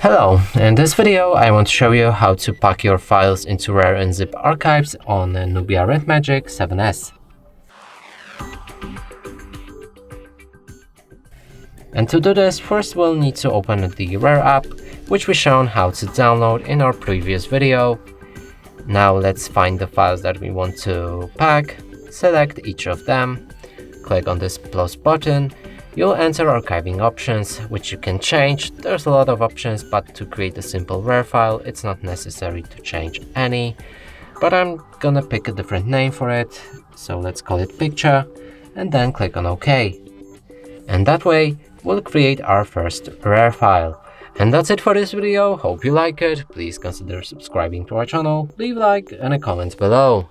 Hello, in this video I want to show you how to pack your files into RAR and zip archives on Nubia Red Magic 7S. And to do this, first we'll need to open the RAR app, which we shown how to download in our previous video. Now let's find the files that we want to pack, select each of them, click on this plus button. You'll enter archiving options, which you can change. There's a lot of options, but to create a simple RAR file, it's not necessary to change any. But I'm gonna pick a different name for it, so let's call it picture, and then click on OK. And that way, we'll create our first RAR file. And that's it for this video. Hope you like it. Please consider subscribing to our channel, leave a like and a comment below.